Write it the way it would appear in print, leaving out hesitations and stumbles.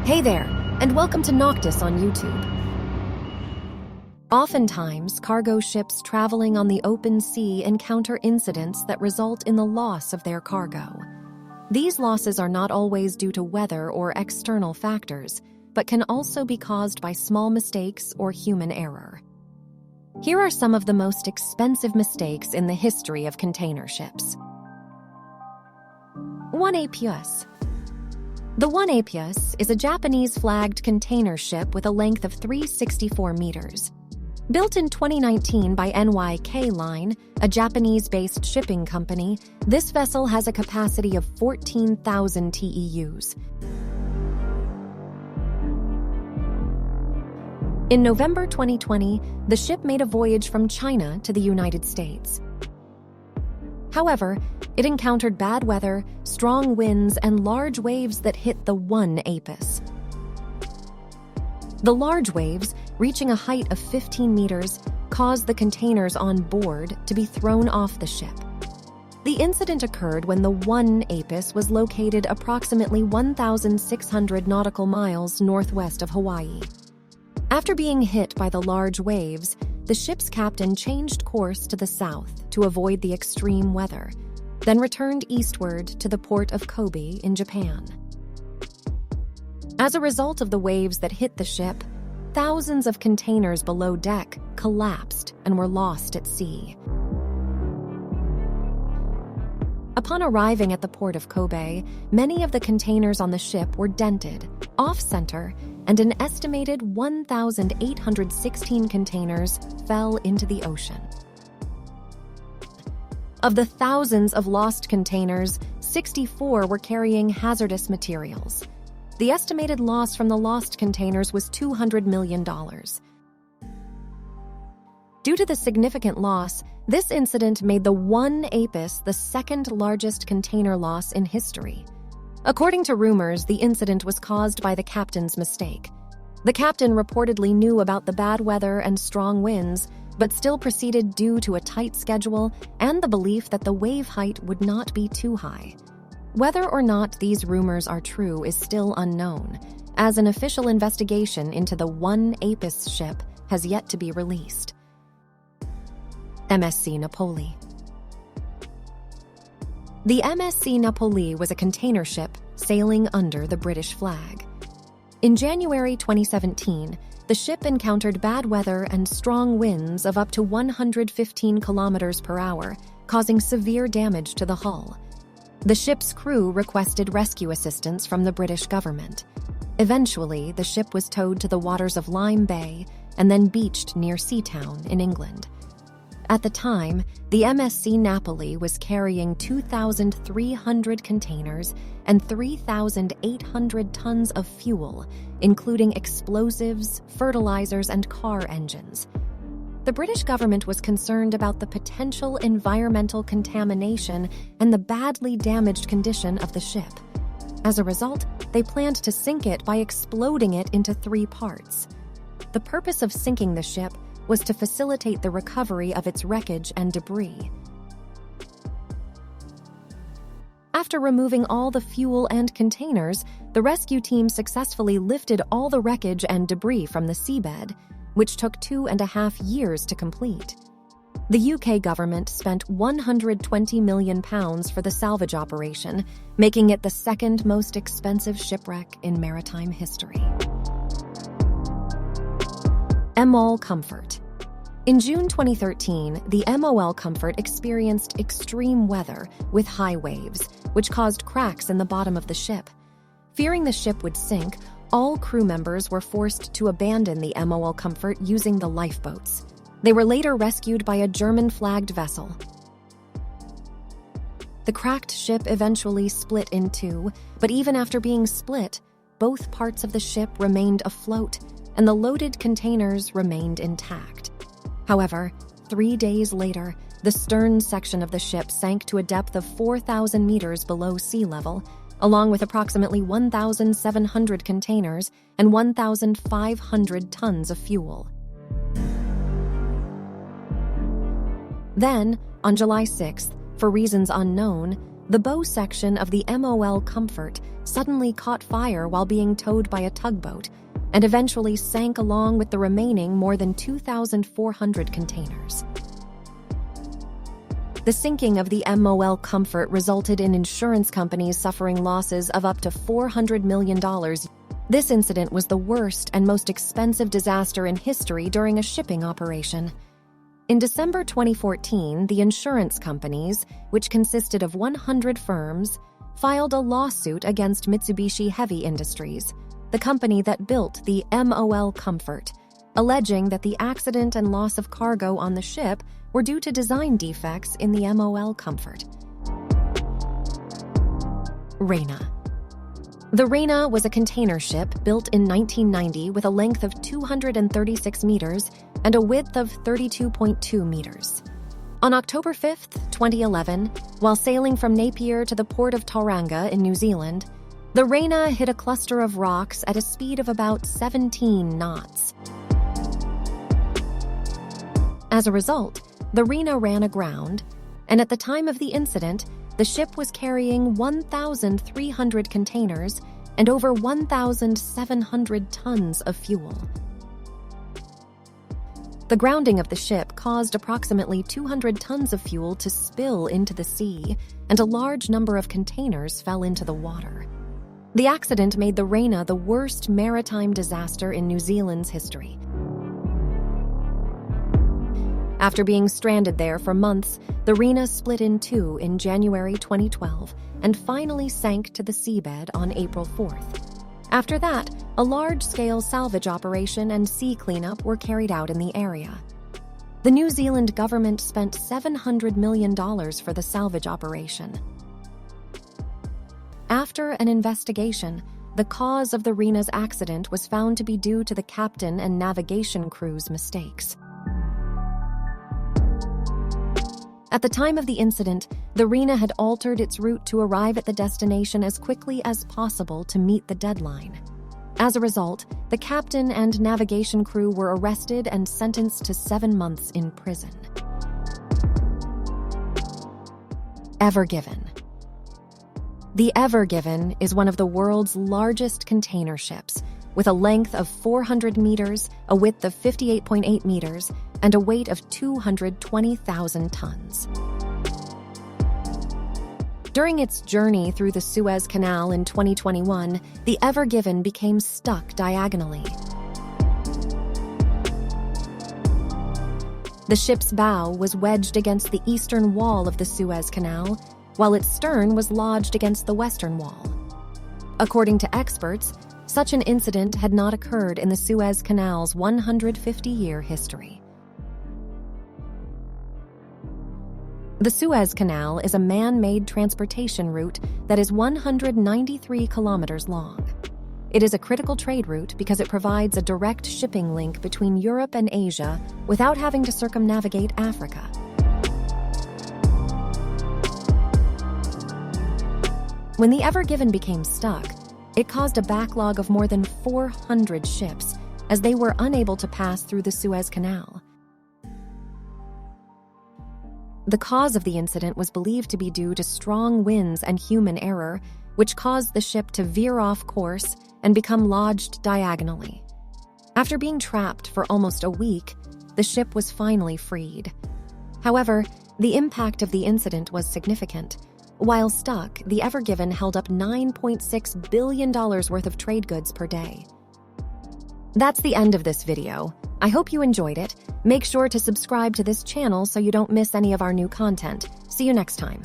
Hey there, and welcome to Noctis on YouTube. Oftentimes, cargo ships traveling on the open sea encounter incidents that result in the loss of their cargo. These losses are not always due to weather or external factors, but can also be caused by small mistakes or human error. Here are some of the most expensive mistakes in the history of container ships. OneAPS. The OneAPS is a Japanese-flagged container ship with a length of 364 meters. Built in 2019 by NYK Line, a Japanese-based shipping company, this vessel has a capacity of 14,000 TEUs. In November 2020, the ship made a voyage from China to the United States. However, it encountered bad weather, strong winds, and large waves that hit the OneAPS. The large waves, reaching a height of 15 meters, caused the containers on board to be thrown off the ship. The incident occurred when the OneAPS was located approximately 1,600 nautical miles northwest of Hawaii. After being hit by the large waves, the ship's captain changed course to the south to avoid the extreme weather, then returned eastward to the port of Kobe in Japan. As a result of the waves that hit the ship, thousands of containers below deck collapsed and were lost at sea. Upon arriving at the port of Kobe, many of the containers on the ship were dented, off-center, and an estimated 1,816 containers fell into the ocean. Of the thousands of lost containers, 64 were carrying hazardous materials. The estimated loss from the lost containers was $200 million. Due to the significant loss, this incident made the OneAPS the second largest container loss in history. According to rumors, the incident was caused by the captain's mistake. The captain reportedly knew about the bad weather and strong winds, but still proceeded due to a tight schedule and the belief that the wave height would not be too high. Whether or not these rumors are true is still unknown, as an official investigation into the OneAPS ship has yet to be released. MSC Napoli. The MSC Napoli was a container ship sailing under the British flag. In January 2017, the ship encountered bad weather and strong winds of up to 115 kilometers per hour, causing severe damage to the hull. The ship's crew requested rescue assistance from the British government. Eventually, the ship was towed to the waters of Lyme Bay and then beached near Seatown in England. At the time, the MSC Napoli was carrying 2,300 containers and 3,800 tons of fuel, including explosives, fertilizers, and car engines. The British government was concerned about the potential environmental contamination and the badly damaged condition of the ship. As a result, they planned to sink it by exploding it into 3 parts. The purpose of sinking the ship was to facilitate the recovery of its wreckage and debris. After removing all the fuel and containers, the rescue team successfully lifted all the wreckage and debris from the seabed, which took 2.5 years to complete. The UK government spent £120 million for the salvage operation, making it the second most expensive shipwreck in maritime history. MOL Comfort. In June 2013, the MOL Comfort experienced extreme weather with high waves, which caused cracks in the bottom of the ship. Fearing the ship would sink, all crew members were forced to abandon the MOL Comfort using the lifeboats. They were later rescued by a German-flagged vessel. The cracked ship eventually split in 2, but even after being split, both parts of the ship remained afloat, and the loaded containers remained intact. However, 3 days later, the stern section of the ship sank to a depth of 4,000 meters below sea level, along with approximately 1,700 containers and 1,500 tons of fuel. Then, on July 6th, for reasons unknown, the bow section of the MOL Comfort suddenly caught fire while being towed by a tugboat and eventually sank along with the remaining more than 2,400 containers. The sinking of the MOL Comfort resulted in insurance companies suffering losses of up to $400 million. This incident was the worst and most expensive disaster in history during a shipping operation. In December 2014, the insurance companies, which consisted of 100 firms, filed a lawsuit against Mitsubishi Heavy Industries, the company that built the MOL Comfort, alleging that the accident and loss of cargo on the ship were due to design defects in the MOL Comfort. Reina. The Reina was a container ship built in 1990 with a length of 236 meters and a width of 32.2 meters. On October 5, 2011, while sailing from Napier to the port of Tauranga in New Zealand, the Reina hit a cluster of rocks at a speed of about 17 knots. As a result, the Reina ran aground, and at the time of the incident, the ship was carrying 1,300 containers and over 1,700 tons of fuel. The grounding of the ship caused approximately 200 tons of fuel to spill into the sea, and a large number of containers fell into the water. The accident made the Reina the worst maritime disaster in New Zealand's history. After being stranded there for months, the Reina split in two in January 2012 and finally sank to the seabed on April 4th. After that, a large-scale salvage operation and sea cleanup were carried out in the area. The New Zealand government spent $700 million for the salvage operation. After an investigation, the cause of the Reina's accident was found to be due to the captain and navigation crew's mistakes. At the time of the incident, the Reina had altered its route to arrive at the destination as quickly as possible to meet the deadline. As a result, the captain and navigation crew were arrested and sentenced to 7 months in prison. Ever Given. The Ever Given is one of the world's largest container ships, with a length of 400 meters, a width of 58.8 meters, and a weight of 220,000 tons. During its journey through the Suez Canal in 2021, the Ever Given became stuck diagonally. The ship's bow was wedged against the eastern wall of the Suez Canal, while its stern was lodged against the western wall. According to experts, such an incident had not occurred in the Suez Canal's 150-year history. The Suez Canal is a man-made transportation route that is 193 kilometers long. It is a critical trade route because it provides a direct shipping link between Europe and Asia without having to circumnavigate Africa. When the Ever Given became stuck, it caused a backlog of more than 400 ships as they were unable to pass through the Suez Canal. The cause of the incident was believed to be due to strong winds and human error, which caused the ship to veer off course and become lodged diagonally. After being trapped for almost a week, the ship was finally freed. However, the impact of the incident was significant. While stuck, the Ever Given held up $9.6 billion worth of trade goods per day. That's the end of this video. I hope you enjoyed it. Make sure to subscribe to this channel so you don't miss any of our new content. See you next time.